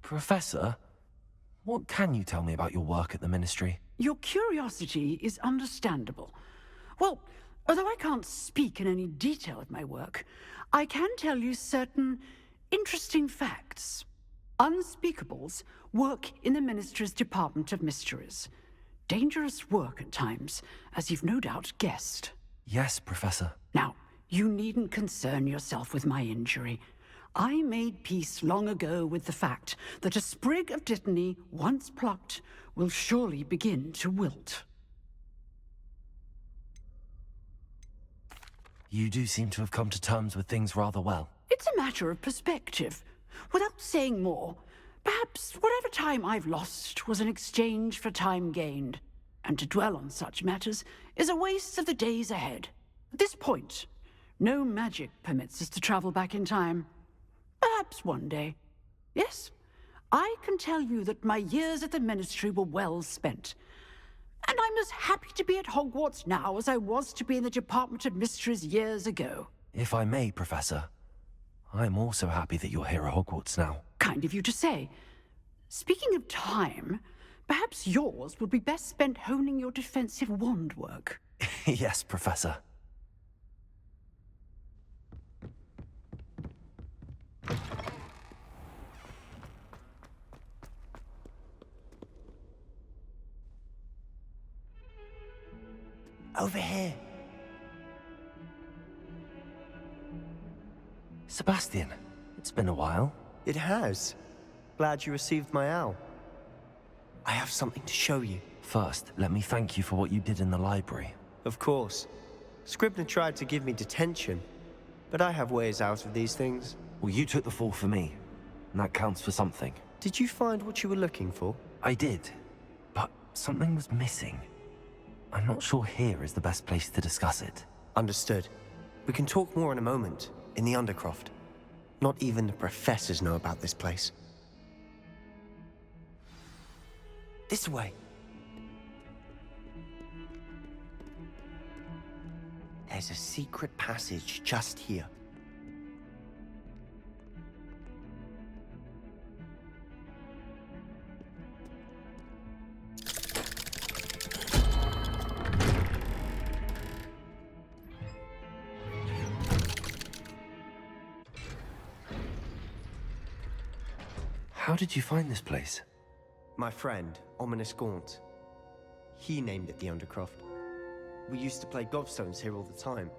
Professor, what can you tell me about your work at the Ministry? Your curiosity is understandable. Well, although I can't speak in any detail of my work, I can tell you certain interesting facts. Unspeakables work in the Ministry's Department of Mysteries. Dangerous work at times, as you've no doubt guessed. Yes, Professor. Now, you needn't concern yourself with my injury. I made peace long ago with the fact that a sprig of dittany, once plucked, will surely begin to wilt. You do seem to have come to terms with things rather well. It's a matter of perspective. Without saying more, perhaps whatever time I've lost was an exchange for time gained. And to dwell on such matters is a waste of the days ahead. At this point, no magic permits us to travel back in time. Perhaps one day. Yes, I can tell you that my years at the Ministry were well spent. And I'm as happy to be at Hogwarts now as I was to be in the Department of Mysteries years ago. If I may, Professor, I'm also happy that you're here at Hogwarts now. Kind of you to say. Speaking of time, perhaps yours would be best spent honing your defensive wand work. Yes, Professor. Over here. Sebastian, it's been a while. It has. Glad you received my owl. I have something to show you. First, let me thank you for what you did in the library. Of course. Scribner tried to give me detention, but I have ways out of these things. Well, you took the fall for me, and that counts for something. Did you find what you were looking for? I did, but something was missing. I'm not sure here is the best place to discuss it. Understood. We can talk more in a moment, in the Undercroft. Not even the professors know about this place. This way. There's a secret passage just here. How did you find this place? My friend, Ominous Gaunt. He named it the Undercroft. We used to play gobstones here all the time.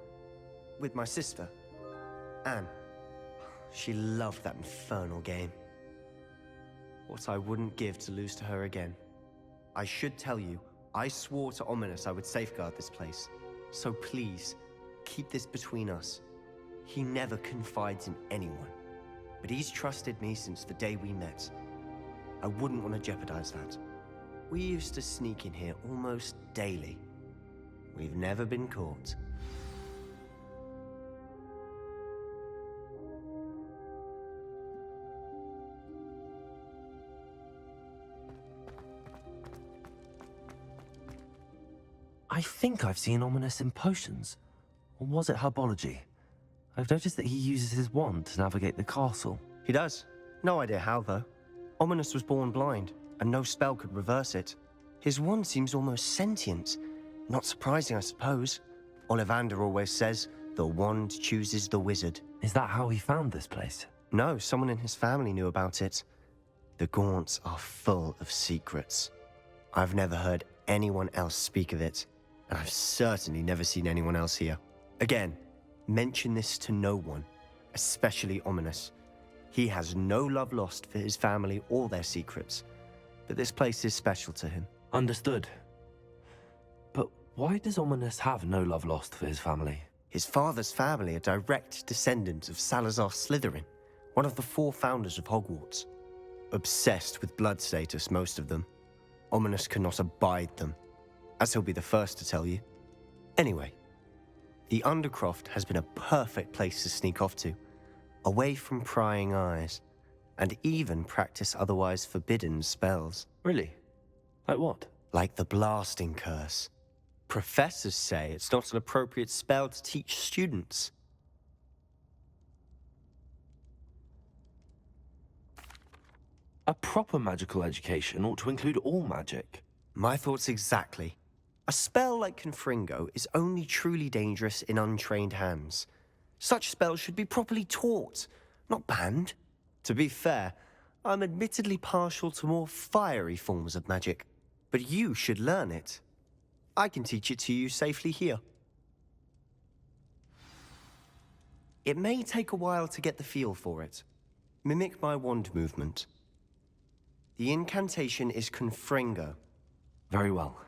With my sister, Anne. She loved that infernal game. What I wouldn't give to lose to her again. I should tell you, I swore to Ominous I would safeguard this place. So please, keep this between us. He never confides in anyone. But he's trusted me since the day we met. I wouldn't want to jeopardize that. We used to sneak in here almost daily. We've never been caught. I think I've seen Ominous in potions. Or was it herbology? I've noticed that he uses his wand to navigate the castle. He does. No idea how, though. Ominous was born blind, and no spell could reverse it. His wand seems almost sentient. Not surprising, I suppose. Ollivander always says, the wand chooses the wizard. Is that how he found this place? No, someone in his family knew about it. The Gaunts are full of secrets. I've never heard anyone else speak of it, and I've certainly never seen anyone else here. Again, mention this to no one, especially Ominous. He has no love lost for his family or their secrets, but this place is special to him. Understood. But why does Ominous have no love lost for his family? His father's family are direct descendants of Salazar Slytherin, one of the 4 founders of Hogwarts. Obsessed with blood status, most of them. Ominous cannot abide them, as he'll be the first to tell you. Anyway, the Undercroft has been a perfect place to sneak off to, away from prying eyes, and even practice otherwise forbidden spells. Really? Like what? Like the blasting curse. Professors say it's not an appropriate spell to teach students. A proper magical education ought to include all magic. My thoughts exactly. A spell like Confringo is only truly dangerous in untrained hands. Such spells should be properly taught, not banned. To be fair, I'm admittedly partial to more fiery forms of magic, but you should learn it. I can teach it to you safely here. It may take a while to get the feel for it. Mimic my wand movement. The incantation is Confringo. Very well.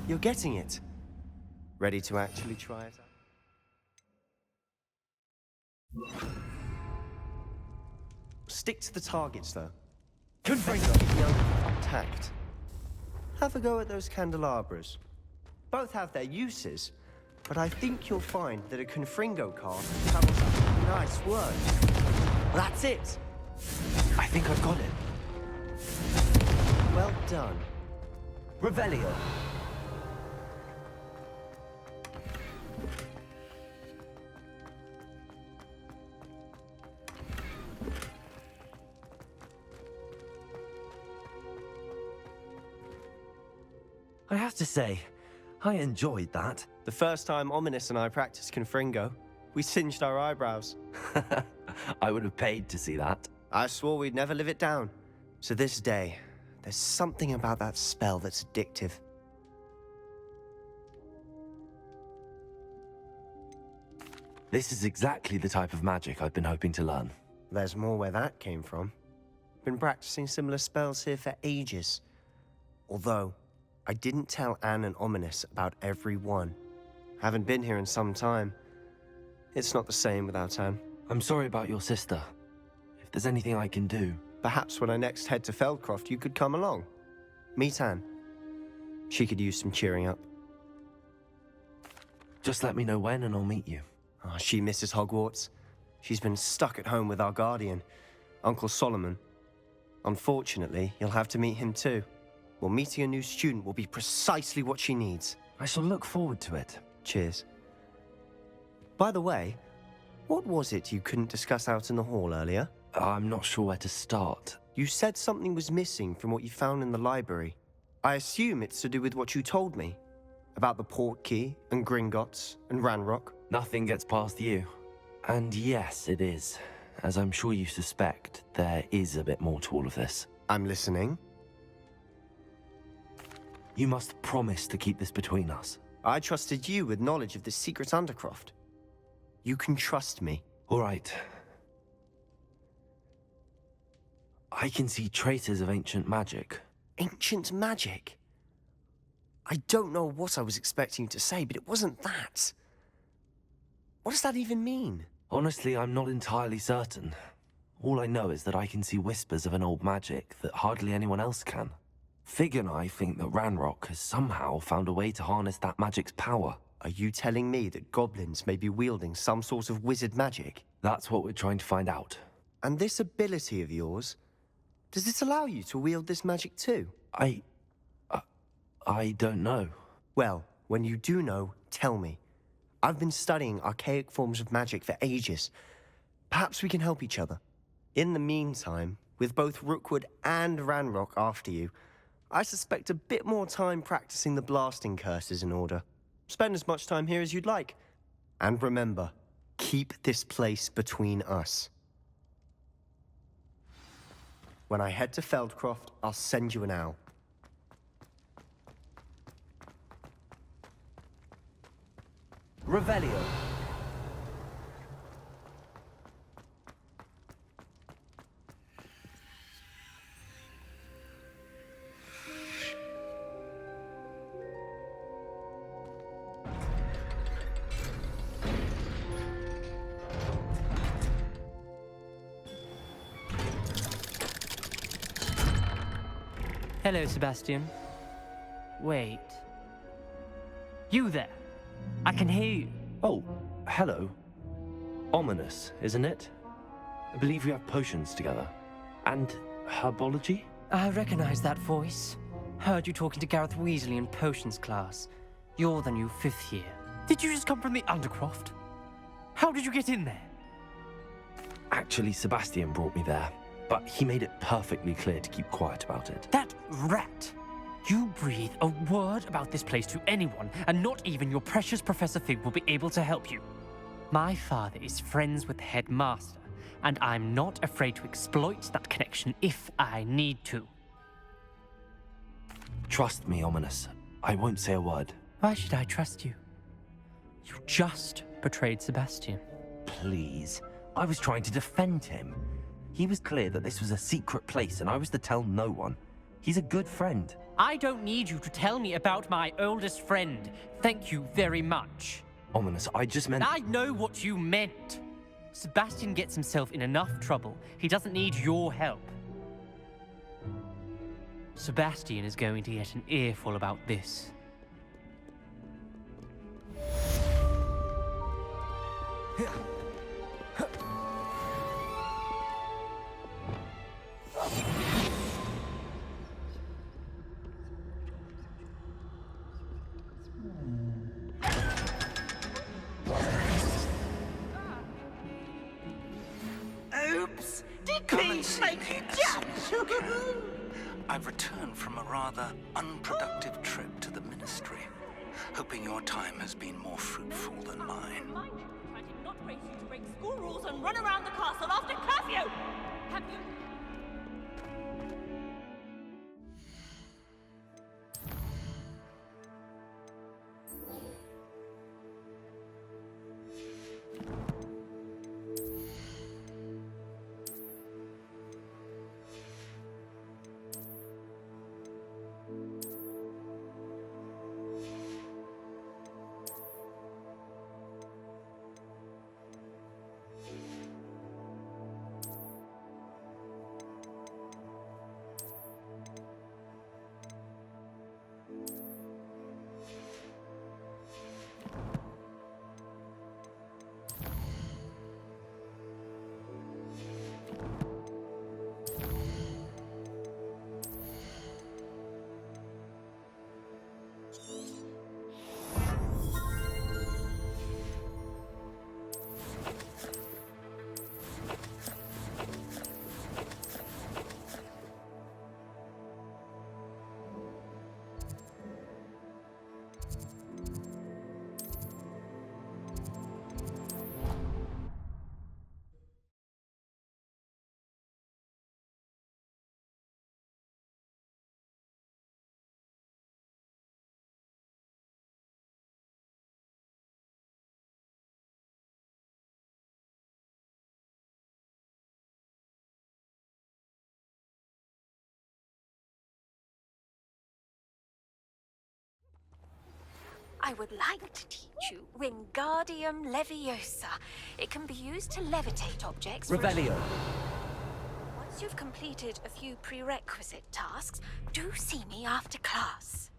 You're getting it. Ready to actually try it out? Stick to the targets, though. Confringo. Keep the undercroft intact. Have a go at those candelabras. Both have their uses, but I think you'll find that a Confringo card travels a nice word. That's it. I think I've got it. Well done. Revelio. I have to say, I enjoyed that. The first time Ominous and I practiced Confringo, we singed our eyebrows. I would have paid to see that. I swore we'd never live it down. So this day, there's something about that spell that's addictive. This is exactly the type of magic I've been hoping to learn. There's more where that came from. Been practicing similar spells here for ages. Although, I didn't tell Anne and Ominous about every one. Haven't been here in some time. It's not the same without Anne. I'm sorry about your sister. If there's anything I can do... Perhaps when I next head to Feldcroft, you could come along. Meet Anne. She could use some cheering up. Just let me know when and I'll meet you. Oh, she misses Hogwarts. She's been stuck at home with our guardian, Uncle Solomon. Unfortunately, you'll have to meet him too. Well, meeting a new student will be precisely what she needs. I shall look forward to it. Cheers. By the way, what was it you couldn't discuss out in the hall earlier? I'm not sure where to start. You said something was missing from what you found in the library. I assume it's to do with what you told me. About the Portkey, and Gringotts, and Ranrock. Nothing gets past you. And yes, it is. As I'm sure you suspect, there is a bit more to all of this. I'm listening. You must promise to keep this between us. I trusted you with knowledge of this secret Undercroft. You can trust me. All right. I can see traces of ancient magic. Ancient magic? I don't know what I was expecting you to say, but it wasn't that. What does that even mean? Honestly, I'm not entirely certain. All I know is that I can see whispers of an old magic that hardly anyone else can. Fig and I think that Ranrock has somehow found a way to harness that magic's power. Are you telling me that goblins may be wielding some sort of wizard magic? That's what we're trying to find out. And this ability of yours, does it allow you to wield this magic too? I don't know. Well, when you do know, tell me. I've been studying archaic forms of magic for ages. Perhaps we can help each other. In the meantime, with both Rookwood and Ranrock after you, I suspect a bit more time practicing the blasting curse is in order. Spend as much time here as you'd like. And remember, keep this place between us. When I head to Feldcroft, I'll send you an owl. Revelio. Hello, Sebastian. Wait. You there? I can hear you. Oh, hello. Ominous, isn't it? I believe we have potions together. And herbology? I recognize that voice. Heard you talking to Gareth Weasley in potions class. You're the new 5th year. Did you just come from the Undercroft? How did you get in there? Actually, Sebastian brought me there, but he made it perfectly clear to keep quiet about it. That rat! You breathe a word about this place to anyone, and not even your precious Professor Fig will be able to help you. My father is friends with the headmaster, and I'm not afraid to exploit that connection if I need to. Trust me, Ominous. I won't say a word. Why should I trust you? You just betrayed Sebastian. Please. I was trying to defend him. He was clear that this was a secret place, and I was to tell no one. He's a good friend. I don't need you to tell me about my oldest friend. Thank you very much. Ominous, I just meant... I know what you meant. Sebastian gets himself in enough trouble. He doesn't need your help. Sebastian is going to get an earful about this. Oops! Did Come Pete and see make me you as jump? soon as you can. I've returned from a rather unproductive trip to the Ministry, hoping your time has been more fruitful than mine. I did not raise you to break school rules and run around the castle after curfew! Have you... I would like to teach you Wingardium Leviosa. It can be used to levitate objects. Revelio. Once you've completed a few prerequisite tasks, do see me after class.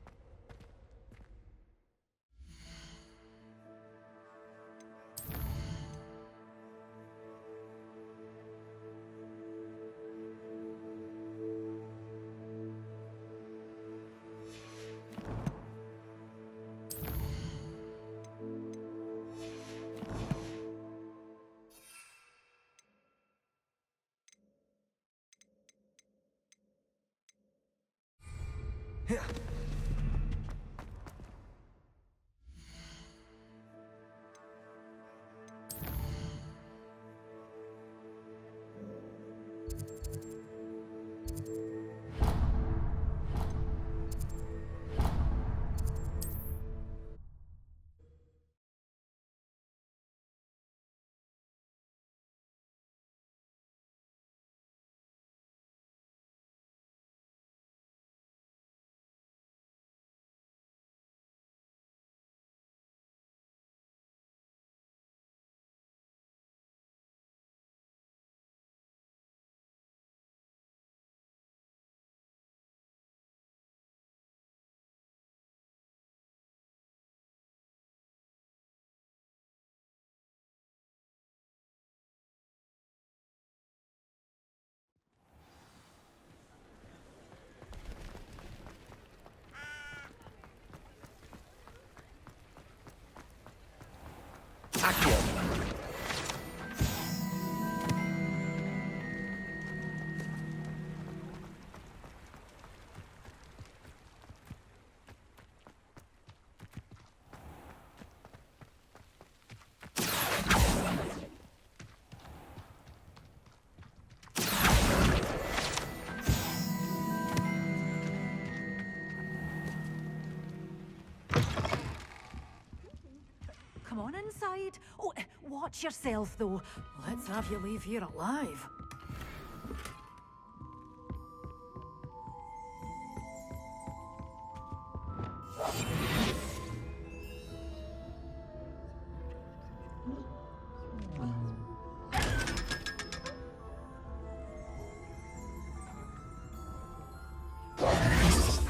Accio. Come on inside. Oh, watch yourself, though. Let's have you leave here alive.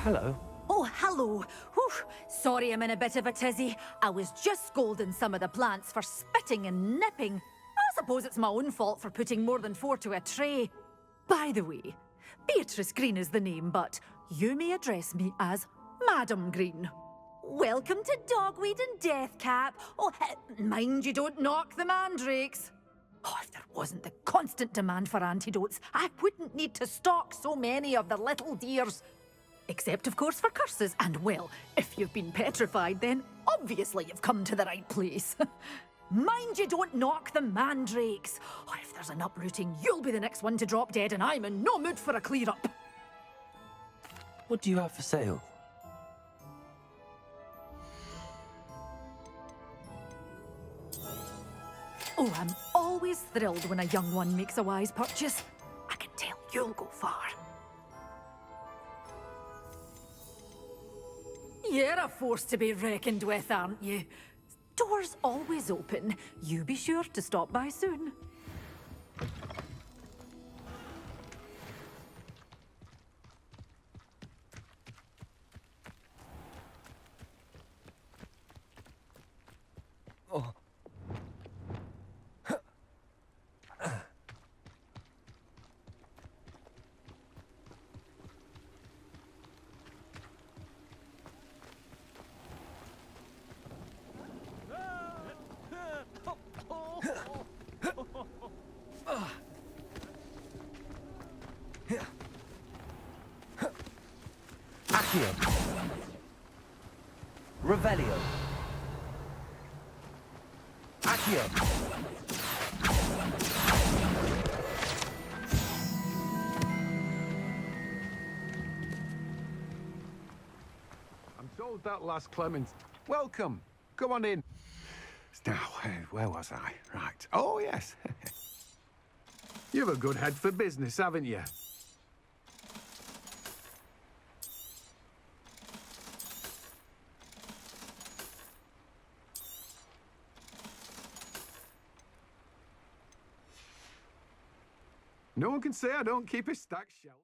Hello. Oh, hello. Whew. Sorry I'm in a bit of a tizzy. I was just scolding some of the plants for spitting and nipping. I suppose it's my own fault for putting more than 4 to a tray. By the way, Beatrice Green is the name, but you may address me as Madam Green. Welcome to Dogweed and Deathcap. Oh, mind you don't knock the mandrakes. Oh, if there wasn't the constant demand for antidotes, I wouldn't need to stock so many of the little dears. Except, of course, for curses. And, well, if you've been petrified, then obviously you've come to the right place. Mind you don't knock the mandrakes. Oh, if there's an uprooting, you'll be the next one to drop dead, and I'm in no mood for a clear-up. What do you have for sale? Oh, I'm always thrilled when a young one makes a wise purchase. I can tell you'll go far. You're a force to be reckoned with, aren't you? Doors always open. You be sure to stop by soon. Accio. Revelio. Accio. I'm told that last Clemens. Welcome. Come on in. Now, where was I? Right. Oh, yes. You've a good head for business, haven't you? No one can say I don't keep a stacked shelf.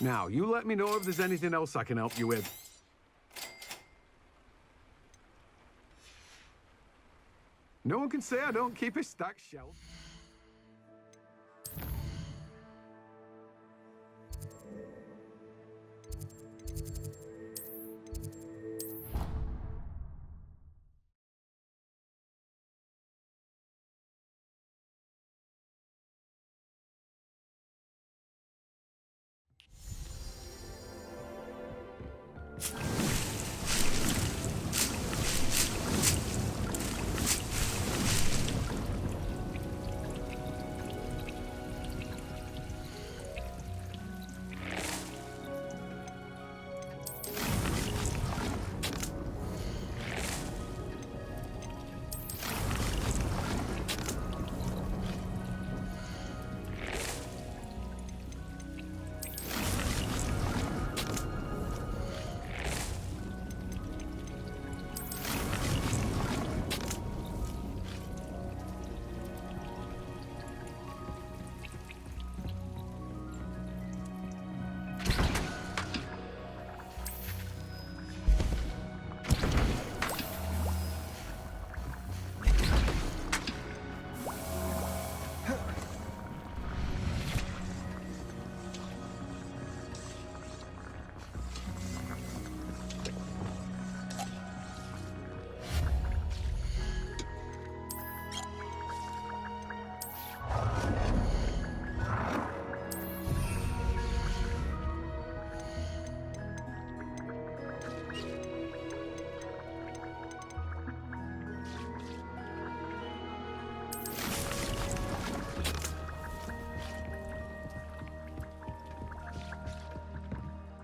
Now, you let me know if there's anything else I can help you with. No one can say I don't keep a stacked shelf.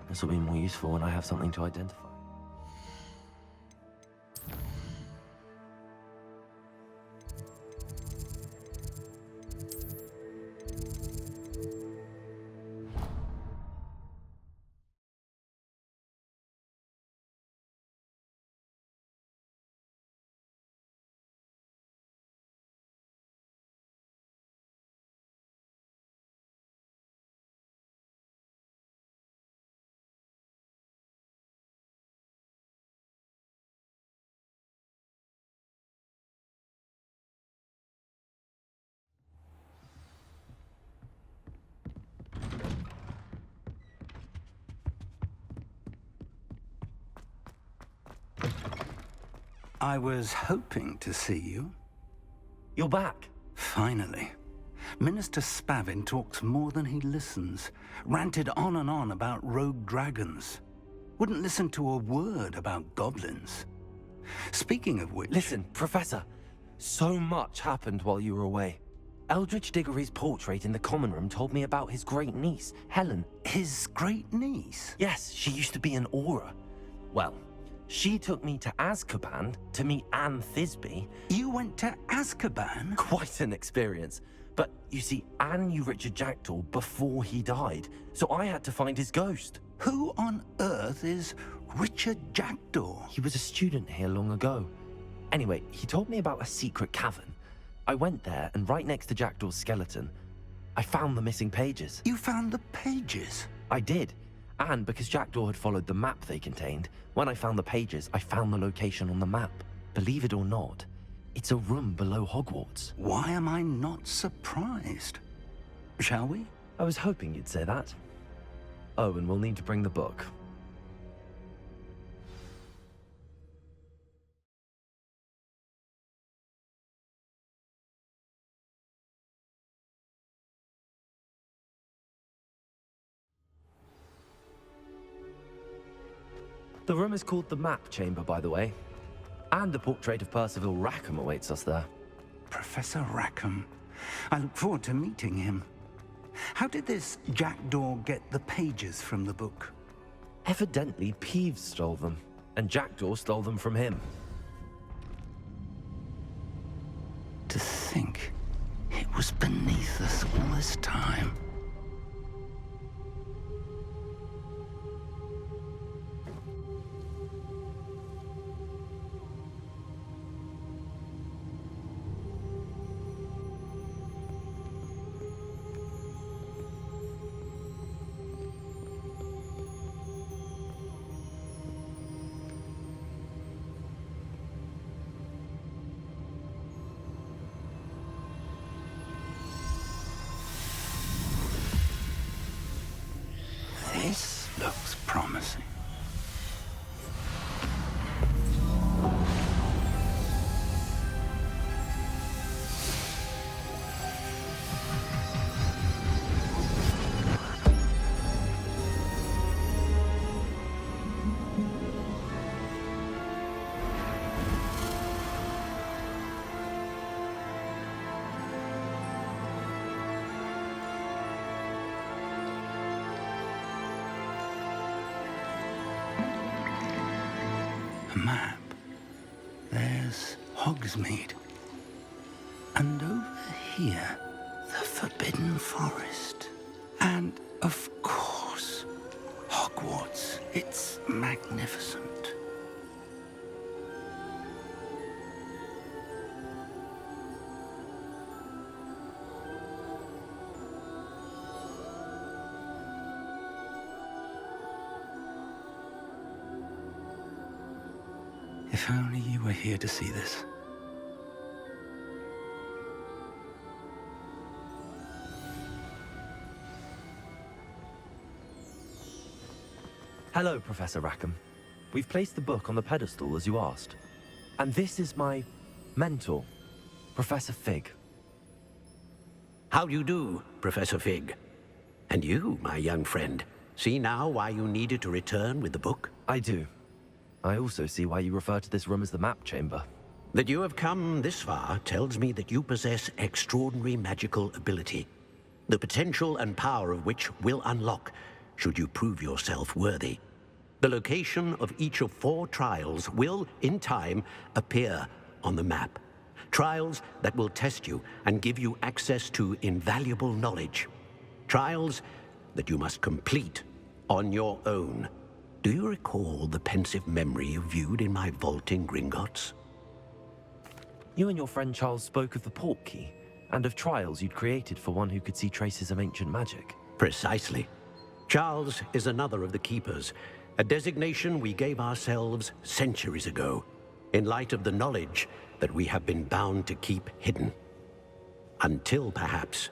This will be more useful when I have something to identify. I was hoping to see you. You're back. Finally. Minister Spavin talks more than he listens. Ranted on and on about rogue dragons. Wouldn't listen to a word about goblins. Speaking of which... Listen, Professor. So much happened while you were away. Eldridge Diggory's portrait in the common room told me about his great niece, Helen. His great niece? Yes, she used to be an Auror. Well, she took me to Azkaban to meet Anne Thisbe. You went to Azkaban? Quite an experience. But you see, Anne knew Richard Jackdaw before he died, so I had to find his ghost. Who on earth is Richard Jackdaw? He was a student here long ago. Anyway, he told me about a secret cavern. I went there, and right next to Jackdaw's skeleton, I found the missing pages. You found the pages? I did. And because Jackdaw had followed the map they contained, when I found the pages, I found the location on the map. Believe it or not, it's a room below Hogwarts. Why am I not surprised? Shall we? I was hoping you'd say that. Oh, and we'll need to bring the book. The room is called the Map Chamber, by the way. And a portrait of Percival Rackham awaits us there. Professor Rackham. I look forward to meeting him. How did this Jackdaw get the pages from the book? Evidently, Peeves stole them, and Jackdaw stole them from him. To think it was beneath us all this time. This looks promising. Map. There's Hogsmeade. And over here, the Forbidden Forest. And, of course, Hogwarts. It's magnificent. If only you were here to see this. Hello, Professor Rackham. We've placed the book on the pedestal, as you asked. And this is my mentor, Professor Fig. How do you do, Professor Fig? And you, my young friend, see now why you needed to return with the book? I do. I also see why you refer to this room as the Map Chamber. That you have come this far tells me that you possess extraordinary magical ability, the potential and power of which will unlock should you prove yourself worthy. The location of each of 4 trials will, in time, appear on the map. Trials that will test you and give you access to invaluable knowledge. Trials that you must complete on your own. Do you recall the pensive memory you viewed in my vault in Gringotts? You and your friend Charles spoke of the port key, and of trials you'd created for one who could see traces of ancient magic. Precisely. Charles is another of the Keepers, a designation we gave ourselves centuries ago, in light of the knowledge that we have been bound to keep hidden. Until, perhaps,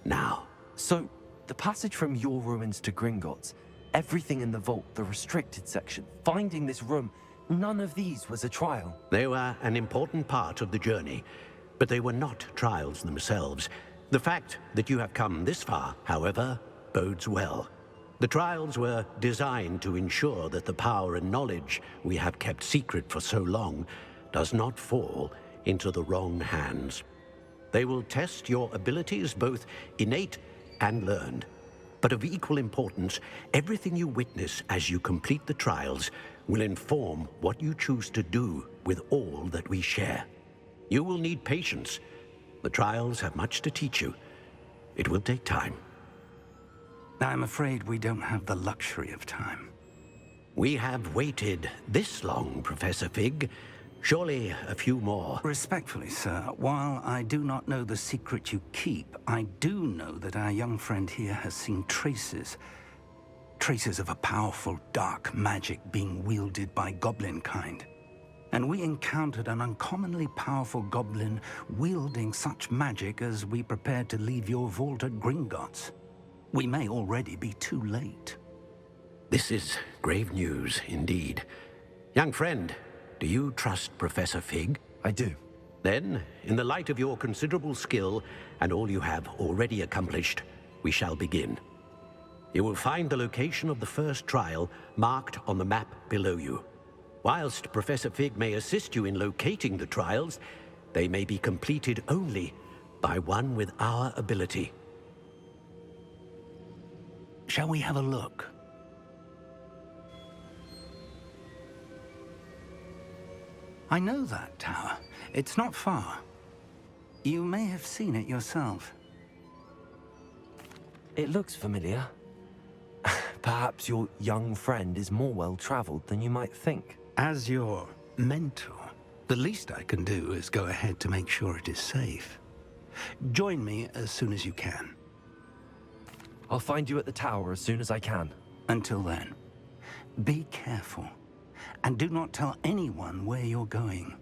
now. So, the passage from your ruins to Gringotts, everything in the vault, the restricted section, finding this room, none of these was a trial. They were an important part of the journey, but they were not trials themselves. The fact that you have come this far, however, bodes well. The trials were designed to ensure that the power and knowledge we have kept secret for so long does not fall into the wrong hands. They will test your abilities, both innate and learned. But of equal importance, everything you witness as you complete the trials will inform what you choose to do with all that we share. You will need patience. The trials have much to teach you. It will take time. I'm afraid we don't have the luxury of time. We have waited this long, Professor Fig. Surely a few more. Respectfully, sir, while I do not know the secret you keep, I do know that our young friend here has seen traces of a powerful dark magic being wielded by goblin kind. And we encountered an uncommonly powerful goblin wielding such magic as we prepared to leave your vault at Gringotts. We may already be too late. This is grave news indeed. Young friend, do you trust Professor Fig? I do. Then, in the light of your considerable skill and all you have already accomplished, we shall begin. You will find the location of the first trial marked on the map below you. Whilst Professor Fig may assist you in locating the trials, they may be completed only by one with our ability. Shall we have a look? I know that tower. It's not far. You may have seen it yourself. It looks familiar. Perhaps your young friend is more well-traveled than you might think. As your mentor, the least I can do is go ahead to make sure it is safe. Join me as soon as you can. I'll find you at the tower as soon as I can. Until then, be careful, and do not tell anyone where you're going.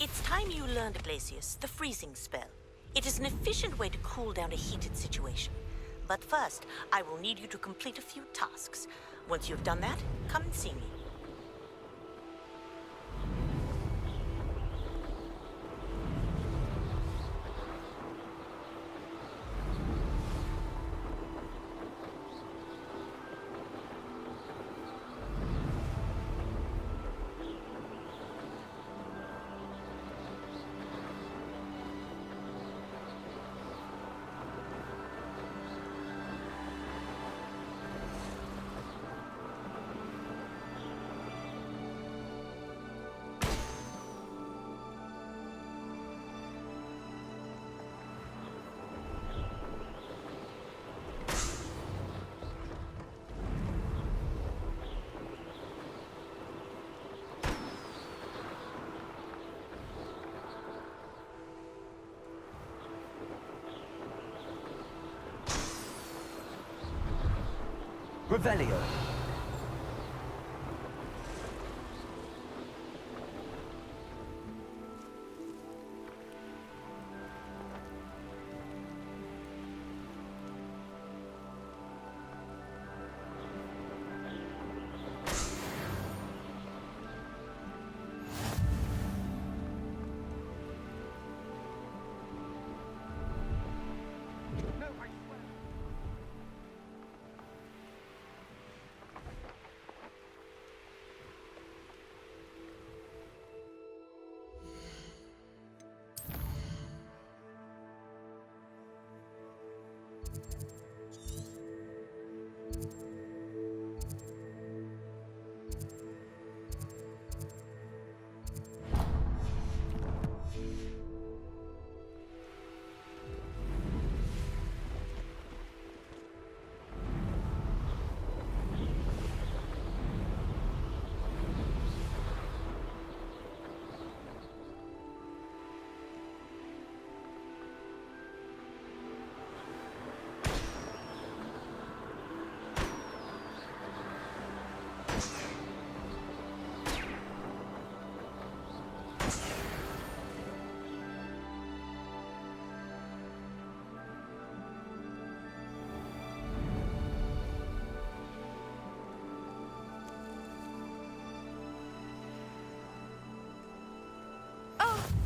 It's time you learned, Glacius, the freezing spell. It is an efficient way to cool down a heated situation. But first, I will need you to complete a few tasks. Once you've done that, come and see me. Revelio.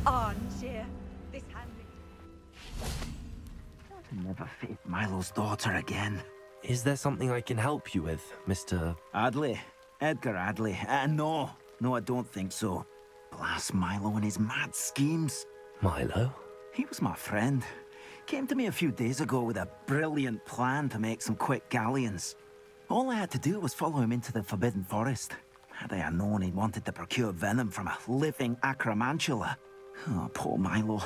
Armchair. This handling. Never face Milo's daughter again. Is there something I can help you with, Mr. Adley. Edgar Adley. No, I don't think so. Blast Milo and his mad schemes. Milo? He was my friend. Came to me a few days ago with a brilliant plan to make some quick galleons. All I had to do was follow him into the Forbidden Forest. Had I known he'd wanted to procure venom from a living acromantula. Oh, poor Milo.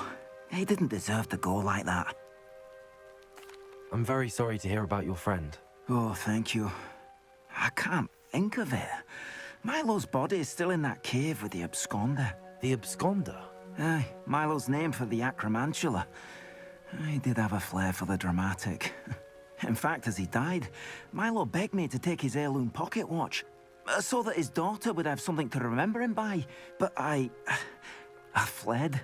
He didn't deserve to go like that. I'm very sorry to hear about your friend. Oh, thank you. I can't think of it. Milo's body is still in that cave with the absconder. The absconder? Aye, Milo's name for the acromantula. He did have a flair for the dramatic. In fact, as he died, Milo begged me to take his heirloom pocket watch, so that his daughter would have something to remember him by. But I fled.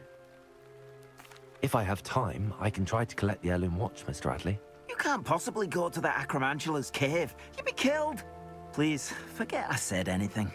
If I have time, I can try to collect the heirloom watch, Mr. Adley. You can't possibly go to the acromantula's cave. You'd be killed. Please, forget I said anything.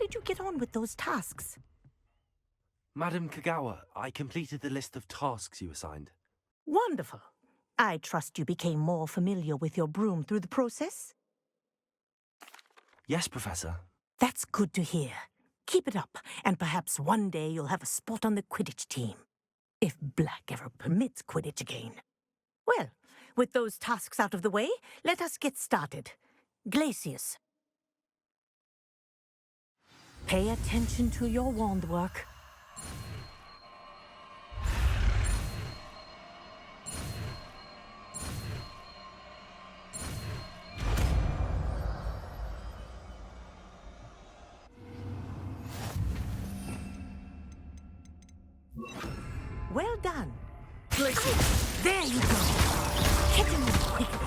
did you get on with those tasks? Madam Kagawa, I completed the list of tasks you assigned. Wonderful. I trust you became more familiar with your broom through the process? Yes, Professor. That's good to hear. Keep it up, and perhaps one day you'll have a spot on the Quidditch team. If Black ever permits Quidditch again. Well, with those tasks out of the way, let us get started. Glacius. Pay attention to your wand work. Well done. Glacius. There you go. Hit him quickly.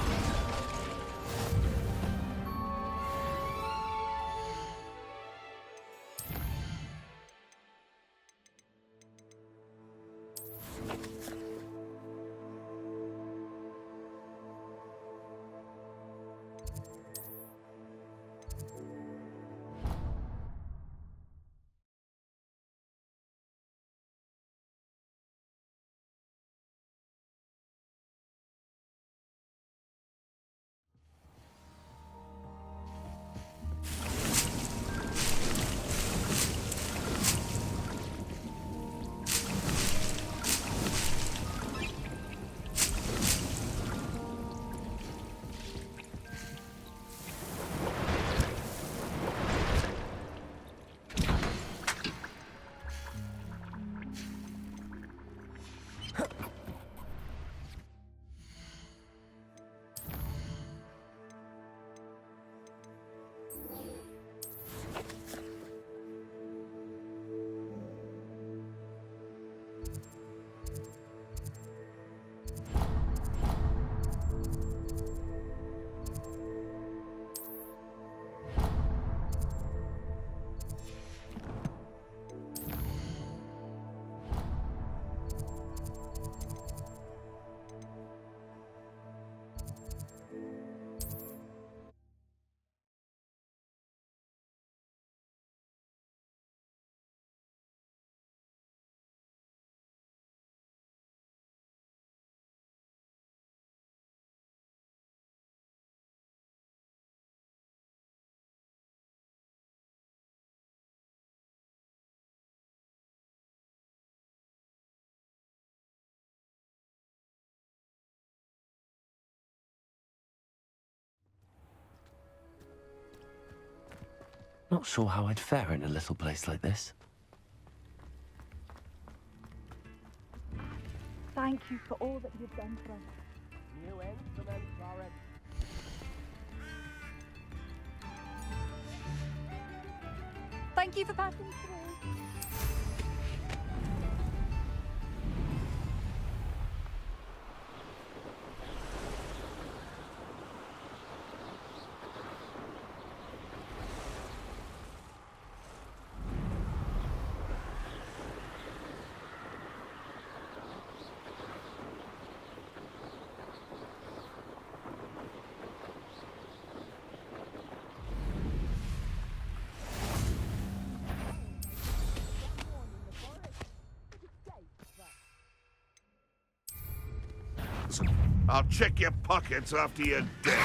Not sure how I'd fare in a little place like this. Thank you for all that you've done for us. New instruments already. Thank you for passing through. I'll check your pockets after you're dead.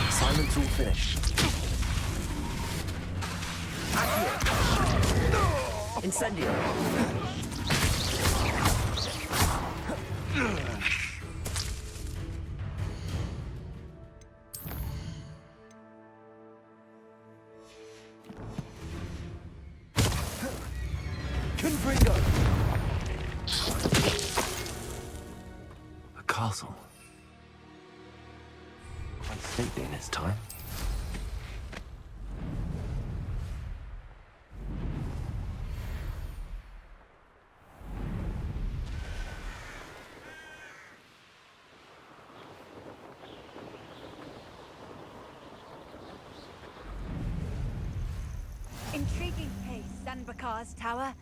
Assignment's all finished. Incendio. Confringo. A castle. Quite stately in its time. Intriguing place, Sanbakar's tower.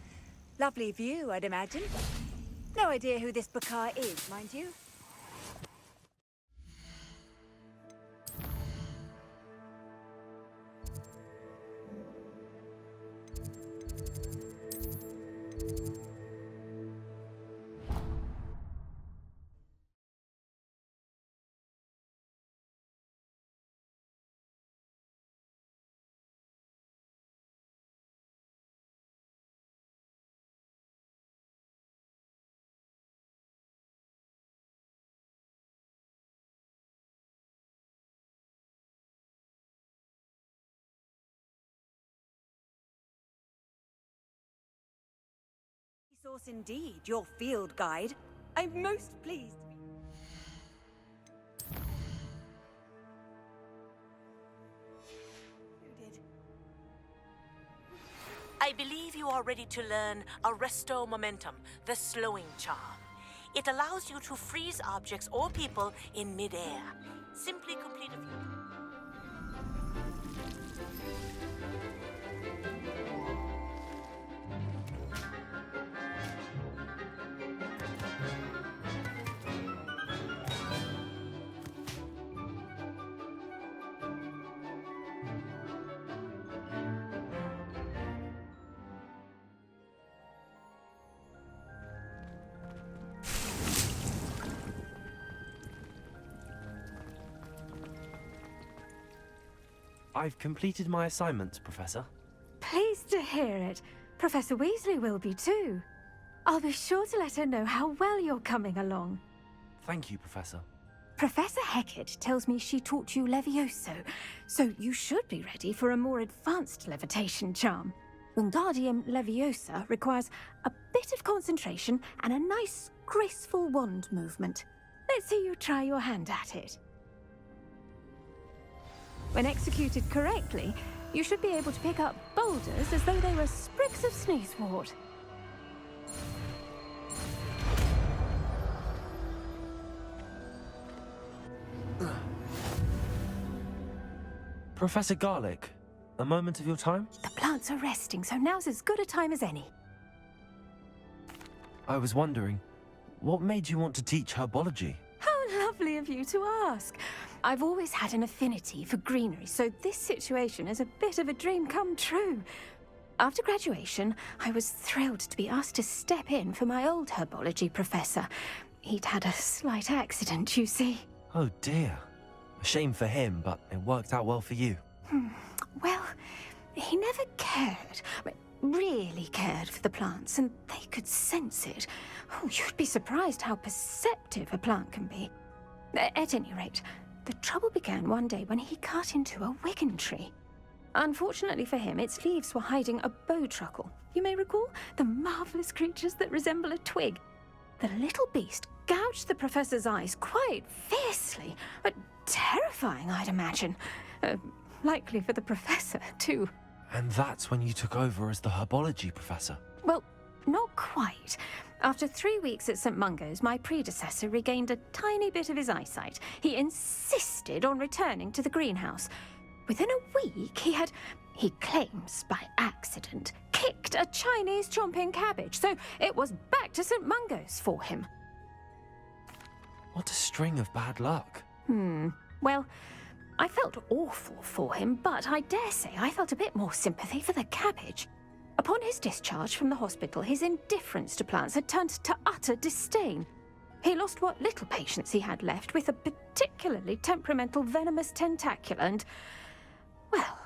Lovely view, I'd imagine. No idea who this Bakar is, mind you. Source indeed, your field guide. I'm most pleased to be... I believe you are ready to learn Arresto Momentum, the slowing charm. It allows you to freeze objects or people in midair. Simply complete a few... I've completed my assignments, Professor. Pleased to hear it. Professor Weasley will be too. I'll be sure to let her know how well you're coming along. Thank you, Professor. Professor Hecat tells me she taught you Levioso, so you should be ready for a more advanced levitation charm. Wingardium Leviosa requires a bit of concentration and a nice, graceful wand movement. Let's see you try your hand at it. When executed correctly, you should be able to pick up boulders as though they were sprigs of sneezewort. Professor Garlick, a moment of your time? The plants are resting, so now's as good a time as any. I was wondering, what made you want to teach herbology? How lovely of you to ask. I've always had an affinity for greenery, so this situation is a bit of a dream come true. After graduation, I was thrilled to be asked to step in for my old herbology professor. He'd had a slight accident, you see. Oh dear. A shame for him, but it worked out well for you. Well, he never cared, really cared for the plants, and they could sense it. Oh, you'd be surprised how perceptive a plant can be. At any rate, the trouble began one day when he cut into a Wigan tree. Unfortunately for him, its leaves were hiding a bowtruckle. You may recall the marvellous creatures that resemble a twig. The little beast gouged the professor's eyes quite fiercely. Terrifying, I'd imagine. Likely for the professor, too. And that's when you took over as the herbology professor? Well, not quite. After 3 weeks at St. Mungo's, my predecessor regained a tiny bit of his eyesight. He insisted on returning to the greenhouse. Within a week, he claims by accident, kicked a Chinese chomping cabbage, so it was back to St. Mungo's for him. What a string of bad luck. Well, I felt awful for him, but I dare say I felt a bit more sympathy for the cabbage. Upon his discharge from the hospital, his indifference to plants had turned to utter disdain. He lost what little patience he had left with a particularly temperamental venomous tentacula and, well,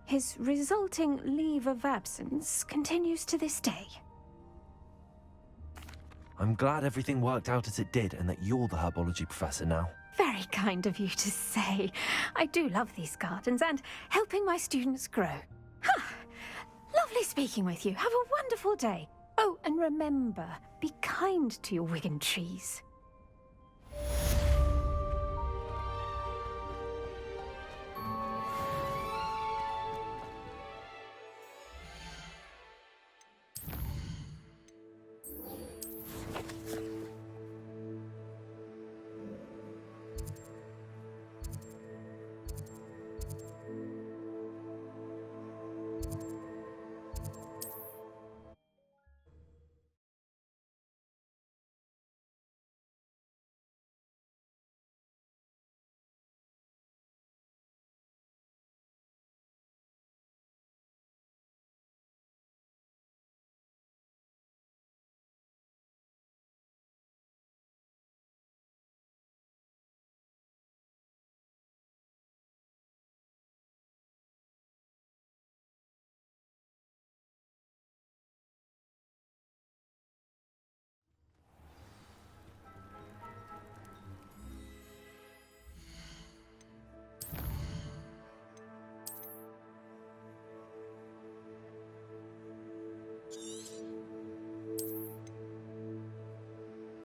his resulting leave of absence continues to this day. I'm glad everything worked out as it did and that you're the herbology professor now. Very kind of you to say. I do love these gardens and helping my students grow. Lovely speaking with you. Have a wonderful day. Oh, and remember, be kind to your Wigan trees.